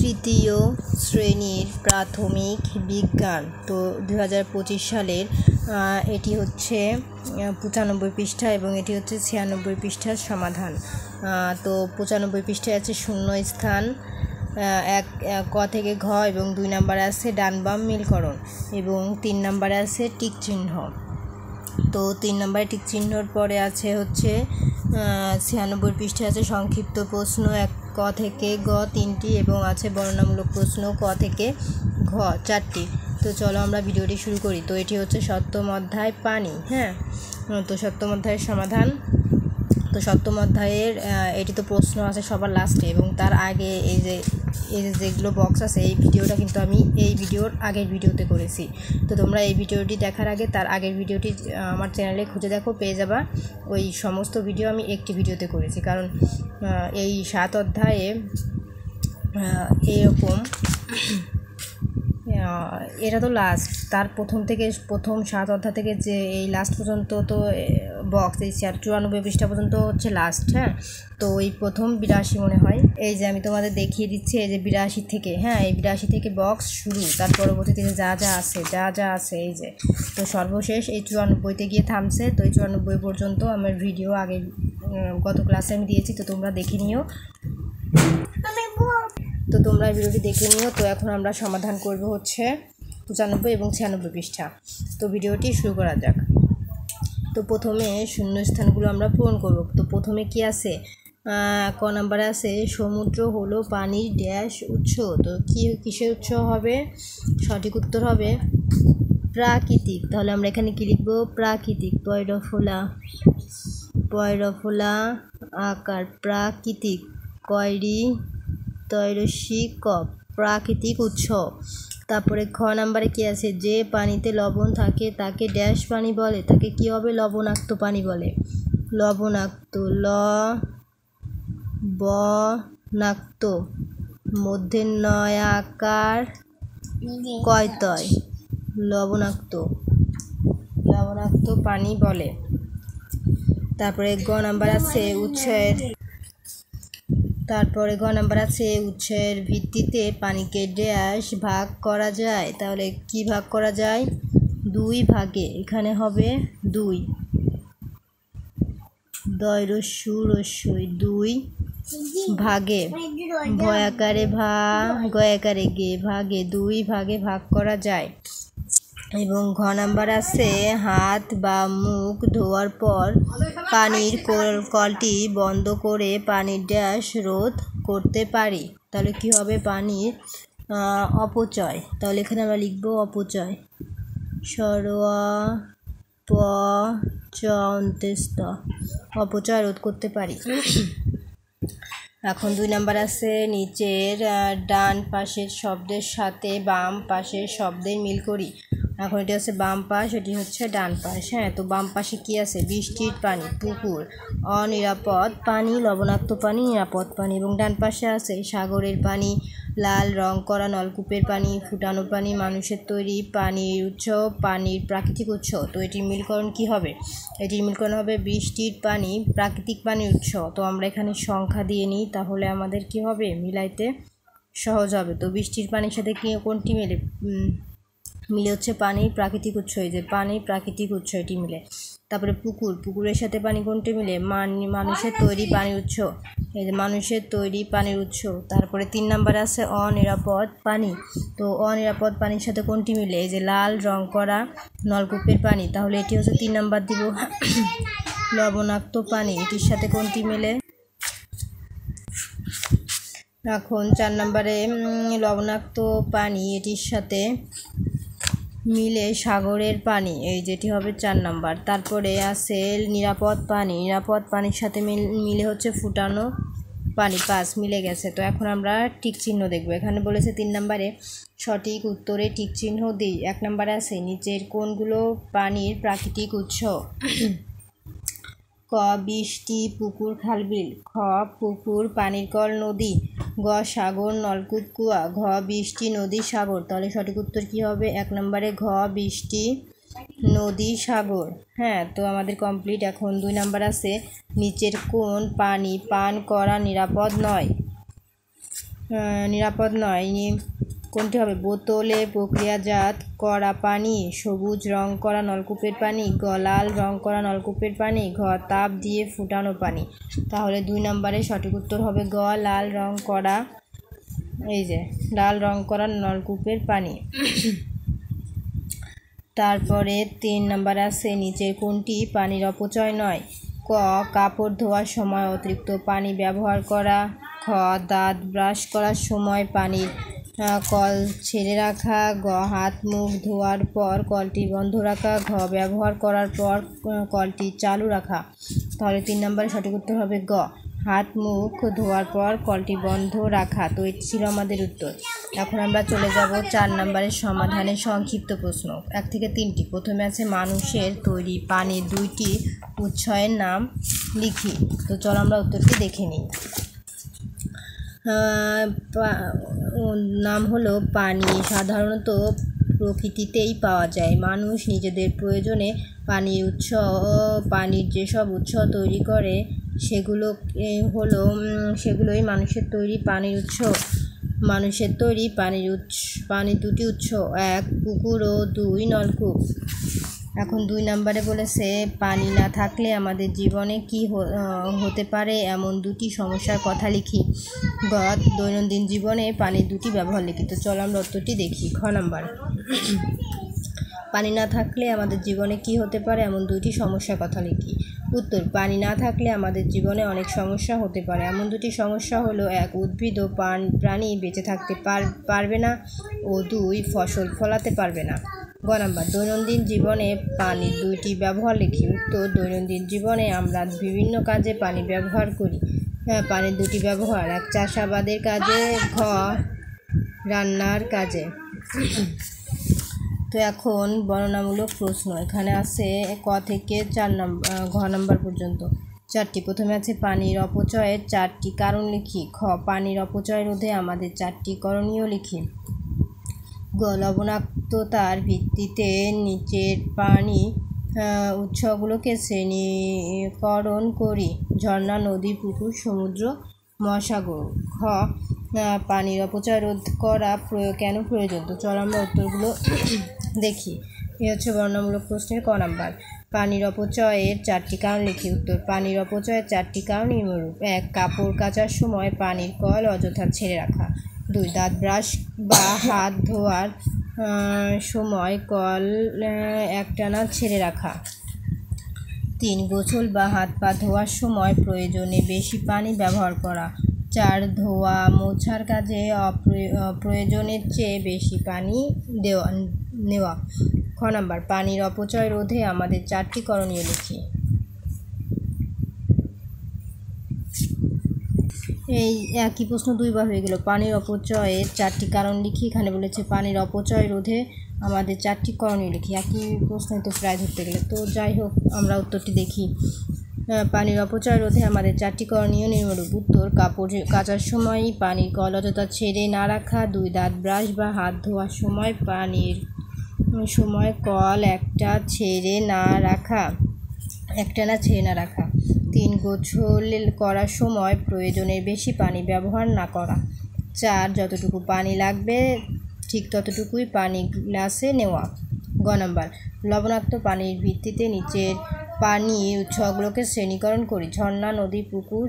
তৃতীয় শ্রেণীর প্রাথমিক বিজ্ঞান। তো 2025 সালের এটি হচ্ছে 95 পৃষ্ঠা এবং এটি হচ্ছে 96 পৃষ্ঠার সমাধান। তো 95 পৃষ্ঠায় আছে শূন্য স্থান, এক ক থেকে ঘ, এবং 2 নম্বরে আছে ডান বাম মিলকরণ, এবং 3 নম্বরে আছে টিক চিহ্ন। তো 3 নম্বরে টিক চিহ্নর পরে আছে হচ্ছে 96 পৃষ্ঠায় আছে সংক্ষিপ্ত প্রশ্ন, এক ক থেকে গ 3টি, এবং আছে বর্ণনামূলক প্রশ্ন ক থেকে ঘ 4টি। তো চলো আমরা ভিডিওটি শুরু করি। তো এটি হচ্ছে সপ্তম অধ্যায় পানি। তো সপ্তম অধ্যায়ের সমাধান। তো সপ্তম অধ্যায়ের এটি তো প্রশ্ন আছে সবার লাস্টে, এবং তার আগে এই যে যেগুলো বক্স আছে এই ভিডিওটা কিন্তু আমি এই ভিডিওর আগের ভিডিওতে করেছি। তো তোমরা এই ভিডিওটি দেখার আগে তার আগের ভিডিওটি আমার চ্যানেলে খুঁজে দেখো, পেয়ে যাবা। ওই সমস্ত ভিডিও আমি একটি ভিডিওতে করেছি, কারণ এই 7 অধ্যায়ে এরকম এটা তো লাস্ট, তার প্রথম 7 অধ্যায় থেকে যে এই লাস্ট পর্যন্ত তো বক্স, এই 94 পৃষ্ঠা পর্যন্ত হচ্ছে লাস্ট। তো এই প্রথম 82 মনে হয়, এই যে আমি তোমাদের দেখিয়ে দিচ্ছি, এই যে 82 থেকে, এই 82 থেকে বক্স শুরু, তার পরবর্তীতে যা যা আছে এই যে, তো সর্বশেষ এই 94তে গিয়ে থামছে। তো এই 94 পর্যন্ত আমার ভিডিও আগে গত ক্লাসে আমি দিয়েছি, তো তোমরা দেখে নিও। তো তোমরা ভিডিওটি দেখে নিও। তো এখন আমরা সমাধান করব হচ্ছে 95 এবং 96 পৃষ্ঠা। তো ভিডিওটি শুরু করা যাক। তো প্রথমে শূন্যস্থানগুলো আমরা পূরণ করব। তো প্রথমে কি আছে, ক নাম্বারে আছে সমুদ্র হলো পানির ড্যাশ উৎস। তো কিসের উৎস হবে? সঠিক উত্তর হবে প্রাকৃতিক। তাহলে আমরা এখানে কি লিখব? প্রাকৃতিক। পয়রফোলা আকার প্রাকৃতিক, কয়রি তৈরসী ক প্রাকৃতিক উৎস। তারপরে খ নাম্বারে কি আছে, যে পানিতে লবণ থাকে তাকে ড্যাশ পানি বলে, তাকে কি হবে? লবণাক্ত পানি বলে। লবণাক্ত, লবণাক্ত, মধ্যে নয় আকার কয়তয়, লবণাক্ত পানি বলে। তারপরে গ নাম্বার আছে উৎসের ভিত্তিতে পানিকে ড্যাশ ভাগ করা যায়। তাহলে কি ভাগ করা যায়? 2 ভাগে। এখানে হবে 2, দয়রস্যই 2 ভাগে, ভয়াকারে গয়াকারে গে ভাগে, 2 ভাগে ভাগ করা যায়। এবং ঘ নাম্বার আছে হাত বা মুখ ধোয়ার পর পানির কলটি বন্ধ করে পানির ড্যাশ রোধ করতে পারি। তাহলে কি হবে? পানির অপচয়। তাহলে এখানে আমরা লিখব অপচয়, অপচয় রোধ করতে পারি। এখন 2 নাম্বার আছে নিচের ডান পাশের শব্দের সাথে বাম পাশের শব্দের মিল করি। এখন এটি হচ্ছে বাম পাশ, এটি হচ্ছে ডান পাশ। তো বাম পাশে কি আছে? বৃষ্টির পানি, পুকুর, অনিরাপদ পানি, লবণাক্ত পানি, নিরাপদ পানি। এবং ডান পাশে আছে সাগরের পানি, লাল রং করা নলকূপের পানি, ফুটানো পানি, মানুষের তৈরি পানির উৎস, পানির প্রাকৃতিক উৎস। তো এটির মিলকরণ কি হবে? এটির মিলকরণ হবে বৃষ্টির পানি, প্রাকৃতিক পানির উৎস। তো আমরা এখানে সংখ্যা দিয়ে নিই, তাহলে আমাদের কি হবে? মিলাইতে সহজ হবে। তো বৃষ্টির পানির সাথে কোনটি মিলে হচ্ছে পানির প্রাকৃতিক উৎস, এই যে পানির প্রাকৃতিক উৎস, এটি মিলে। তারপরে পুকুরের সাথে পানি কোনটি মিলে? মানুষের তৈরি পানির উৎস, এই যে মানুষের তৈরি পানির উৎস। তারপরে 3 নম্বরে আছে অনিরাপদ পানি। তো অনিরাপদ পানির সাথে কোনটি মিলে? এই যে লাল রং করা নলকূপের পানি। তাহলে এটি হচ্ছে 3 নম্বর দিব। লবণাক্ত পানি, এটির সাথে কোনটি মেলে? এখন 4 নম্বরে লবণাক্ত পানি, এটির সাথে মিলে সাগরের পানি, এই যেটি হবে 4 নম্বর। তারপরে আছে নিরাপদ পানির সাথে মিলে হচ্ছে ফুটানো পানি, 5 মিলে গেছে। তো এখন আমরা টিক চিহ্ন দেখব। এখানে বলেছে 3 নম্বরে সঠিক উত্তরে টিক চিহ্ন দিই। 1 নম্বরে আছে নিচের কোনগুলো পানির প্রাকৃতিক উৎস? ক বৃষ্টি, পুকুর, খালবিল। খ পুকুর, পানির কল, নদী। গ সাগর, নলকূপ, কুয়া। ঘ বৃষ্টি, নদী, সাগর। তাহলে সঠিক উত্তর কি হবে? 1 নম্বরে ঘ বৃষ্টি, নদী, সাগর। তো আমাদের কমপ্লিট। এখন 2 নাম্বার আছে নিচের কোন পানি পান করা নিরাপদ নয়? নিরাপদ নয়। কোনটি হবে? বোতলে প্রক্রিয়াজাত করা পানি, সবুজ রং করা নলকূপের পানি, লাল রং করা নলকূপের পানি, তাপ দিয়ে ফুটানো পানি। তাহলে 2 নম্বরে সঠিক উত্তর হবে গ, লাল রং করা, লাল রং করা নলকূপের পানি। তারপরে 3 নম্বর আছে, নিচের কোনটি পানির অপচয় নয়? ক, কাপড় ধোয়ার সময় অতিরিক্ত পানি ব্যবহার করা, খ, দাঁত ব্রাশ করার সময় পানির কল ছেড়ে রাখা, গ, হাত মুখ ধোয়ার পর কলটি বন্ধ রাখা, ঘ, ব্যবহার করার পর কলটি চালু রাখা। তাহলে 3 নম্বরে সঠিক উত্তর হবে গ, হাত মুখ ধোয়ার পর কলটি বন্ধ রাখা। তো এটি ছিল আমাদের উত্তর। এখন আমরা চলে যাব 4 নম্বরের সমাধানের সংক্ষিপ্ত প্রশ্ন, 1 থেকে 3টি। প্রথমে আছে মানুষের তৈরি পানির 2টি উৎসের নাম লিখি। তো চলো আমরা উত্তরটি দেখে নিই। নাম হলো পানি সাধারণত প্রকৃতিতেই পাওয়া যায়। মানুষ নিজেদের প্রয়োজনে পানির যেসব উৎস তৈরি করে সেগুলোই মানুষের তৈরি পানির উৎস। মানুষের তৈরি পানির 2টি উৎস, 1 পুকুর ও 2 নলকূপ। এখন 2 নম্বরে বলেছে পানি না থাকলে আমাদের জীবনে কি হতে পারে এমন 2টি সমস্যার কথা লিখি। গ, দৈনন্দিন জীবনে পানির 2টি ব্যবহার লিখি। তো চলো আমরা উত্তরটি দেখি। খ নম্বর, পানি না থাকলে আমাদের জীবনে কি হতে পারে এমন 2টি সমস্যার কথা লিখি। উত্তর, পানি না থাকলে আমাদের জীবনে অনেক সমস্যা হতে পারে। এমন 2টি সমস্যা হলো 1 উদ্ভিদ ও প্রাণী বেঁচে থাকতে পারবে না ও 2 ফসল ফলাতে পারবে না। গ নম্বর, দৈনন্দিন জীবনে পানির 2টি ব্যবহার লিখি। উত্তর, দৈনন্দিন জীবনে আমরা বিভিন্ন কাজে পানি ব্যবহার করি। পানির 2টি ব্যবহার, 1 চাষাবাদের কাজে, ঘ রান্নার কাজে। তো এখন বর্ণনামূলক প্রশ্ন এখানে আছে ক থেকে ঘ নম্বর পর্যন্ত 4টি। প্রথমে আছে পানির অপচয়ের 4টি কারণ লিখি। খ, পানির অপচয় রোধে আমাদের 4টি করণীয় লিখি। গ, লবণাক্ততার ভিত্তিতে নিচের পানি উৎসগুলোকে শ্রেণীকরণ করি। ঝর্ণা, নদী, পুকুর, সমুদ্র, মহাসাগর। খ, পানির অপচয় রোধ করা কেন প্রয়োজন? তো চলো আমরা উত্তরগুলো দেখি। এ হচ্ছে বর্ণনামূলক প্রশ্নের ক নাম্বার। পানির অপচয়ের 4টি কারণ লিখি। উত্তর, পানির অপচয়ের 4টি কারণ নিম্নরূপ। 1 কাপড় কাচার সময় পানির কল অযথা ছেড়ে রাখা। 2 দাঁত ব্রাশ বা হাত ধোয়ার সময় কল একটানা ছেড়ে রাখা। 3 গোসল বা হাত পা ধোয়ার সময় প্রয়োজনে বেশি পানি ব্যবহার করা। 4 ধোয়া মোছার কাজে প্রয়োজনের চেয়ে বেশি পানি নেওয়া। খ নাম্বার, পানির অপচয় রোধে আমাদের 4টি করণীয় লিখি। এই একই প্রশ্ন 2বার হয়ে গেল। পানির অপচয়ের 4টি কারণ লিখি। এখানে বলেছে পানির অপচয় রোধে আমাদের 4টি করণীয় লিখি। একই প্রশ্নই তো প্রায় ধরতে গেলে। তো যাই হোক আমরা উত্তরটি দেখি। পানির অপচয় রোধে আমাদের 4টি করণীয় নিম্নরূপ। উত্তর, কাপড় কাচার সময় পানির কল অযথা ছেড়ে না রাখা। 2 দাঁত ব্রাশ বা হাত ধোয়ার সময় কল একটানা ছেড়ে না রাখা। 3 গোসল করার সময় প্রয়োজনের বেশি পানি ব্যবহার না করা। 4 যতটুকু পানি লাগবে ঠিক ততটুকুই পানি গ্লাসে নেওয়া। গ নম্বর, লবণাক্ত পানির ভিত্তিতে নিচের পানি উৎসগুলোকে শ্রেণীকরণ করি। ঝর্ণা, নদী, পুকুর,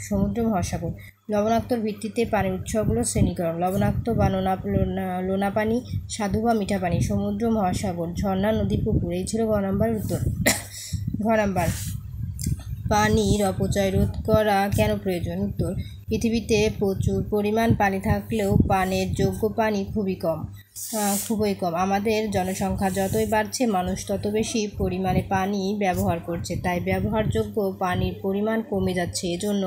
সমুদ্র, মহাসাগর। লবণাক্তর ভিত্তিতে পানির উৎসগুলো শ্রেণীকরণ। লবণাক্ত বা লোনা পানি, স্বাদু বা মিঠা পানি, সমুদ্র, মহাসাগর, ঝর্ণা, নদী, পুকুর। এই ছিল গ নম্বর উত্তর। ঘ নম্বর, পানির অপচয় রোধ করা কেন প্রয়োজন? উত্তর, পৃথিবীতে প্রচুর পরিমাণ পানি থাকলেও পানের যোগ্য পানি খুবই কম। আমাদের জনসংখ্যা যতই বাড়ছে মানুষ তত বেশি পরিমাণে পানি ব্যবহার করছে, তাই ব্যবহারযোগ্য পানির পরিমাণ কমে যাচ্ছে। এজন্য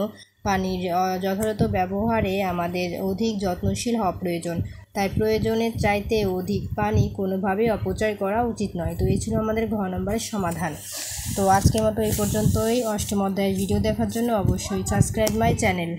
পানির যথাযথ ব্যবহারে আমাদের অধিক যত্নশীল হওয়া প্রয়োজন। তাই প্রয়োজনের চাইতে অধিক পানি কোনোভাবেই অপচয় করা উচিত নয়। তো এই ছিল আমাদের ঘ নম্বরের সমাধান। তো আজকের মতো এই পর্যন্তই। অষ্টম অধ্যায়ের ভিডিও দেখার জন্য অবশ্যই সাবস্ক্রাইব মাই চ্যানেল।